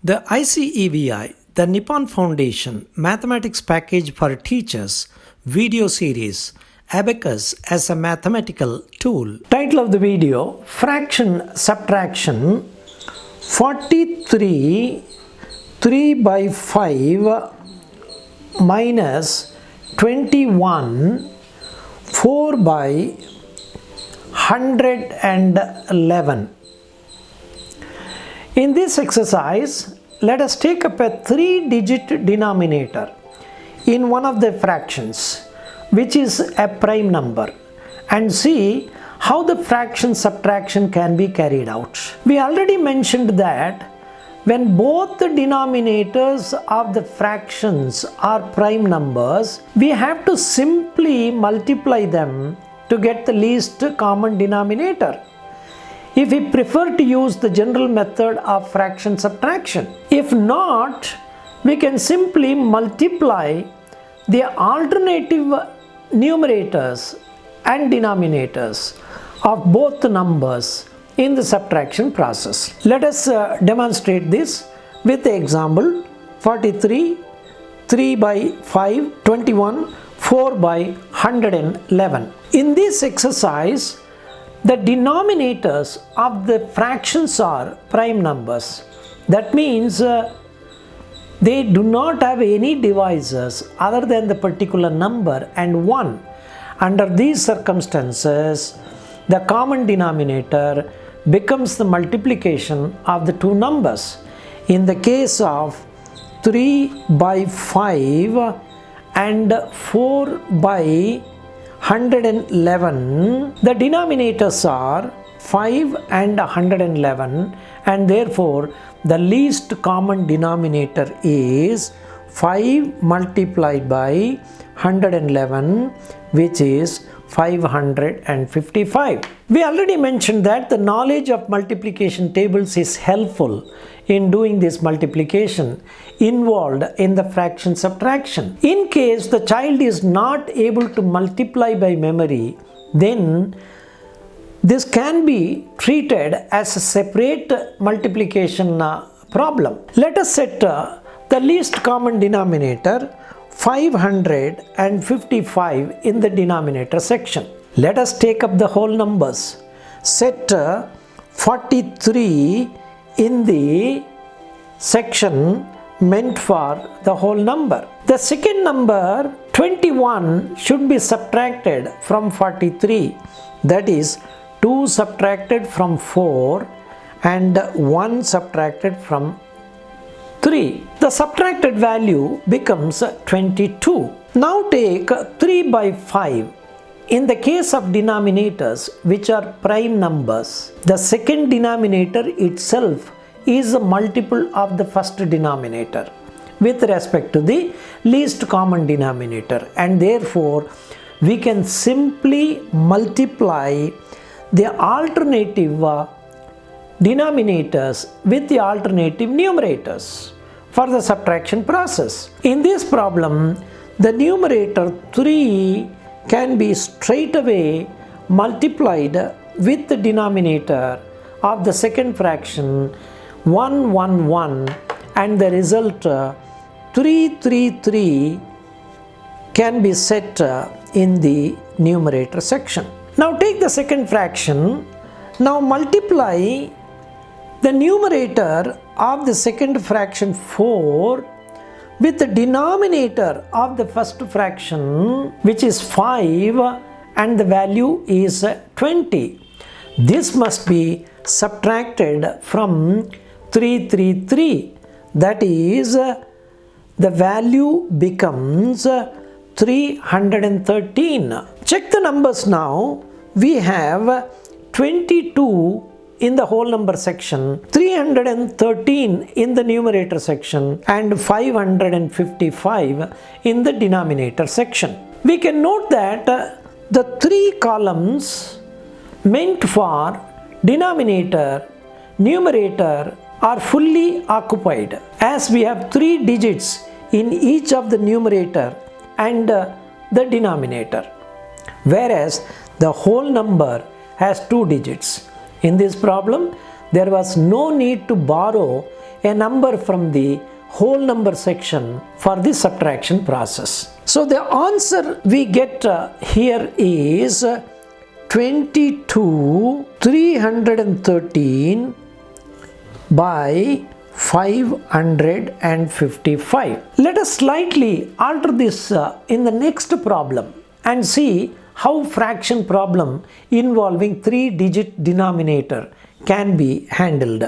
The ICEVI, the Nippon Foundation Mathematics Package for Teachers video series, Abacus as a Mathematical Tool. Title of the video, Fraction Subtraction 43 3 by 5 minus 21 4 by 111. In this exercise, let us take up a 3-digit denominator in one of the fractions, which is a prime number, and see how the fraction subtraction can be carried out. We already mentioned that when both the denominators of the fractions are prime numbers, we have to simply multiply them to get the least common denominator, if we prefer to use the general method of fraction subtraction. If not, we can simply multiply the alternative numerators and denominators of both the numbers in the subtraction process. Let us demonstrate this with the example 43 3 by 5 21 4 by 111. In this exercise, the denominators of the fractions are prime numbers. That means they do not have any divisors other than the particular number and 1. Under these circumstances, the common denominator becomes the multiplication of the two numbers. In the case of 3 by 5 and 4 by 111, the denominators are 5 and 111, and therefore the least common denominator is 5 multiplied by 111, which is 555. We already mentioned that the knowledge of multiplication tables is helpful in doing this multiplication involved in the fraction subtraction. In case the child is not able to multiply by memory, then this can be treated as a separate multiplication problem. Let us set the least common denominator 555 in the denominator section. Let us take up the whole numbers. Set 43 in the section meant for the whole number. The second number 21 should be subtracted from 43. That is 2 subtracted from 4 and 1 subtracted from 3. The subtracted value becomes 22. Now take 3 by 5. In the case of denominators which are prime numbers, the second denominator itself is a multiple of the first denominator with respect to the least common denominator, and therefore we can simply multiply the alternative denominators with the alternative numerators for the subtraction process. In this problem, the numerator 3 can be straight away multiplied with the denominator of the second fraction 111, and the result 333 can be set in the numerator section. Now take the second fraction. Now multiply the numerator of the second fraction 4 with the denominator of the first fraction, which is 5, and the value is 20. This must be subtracted from 333. That is, the value becomes 313. Check the numbers now. We have 22 in the whole number section, 313 in the numerator section, and 555 in the denominator section. We can note that the 3 columns meant for denominator, numerator are fully occupied, as we have 3 digits in each of the numerator and the denominator, whereas the whole number has 2 digits. In this problem, there was no need to borrow a number from the whole number section for the subtraction process. So the answer we get here is 22,313 by 555. Let us slightly alter this in the next problem and see how fraction problem involving 3-digit denominator can be handled.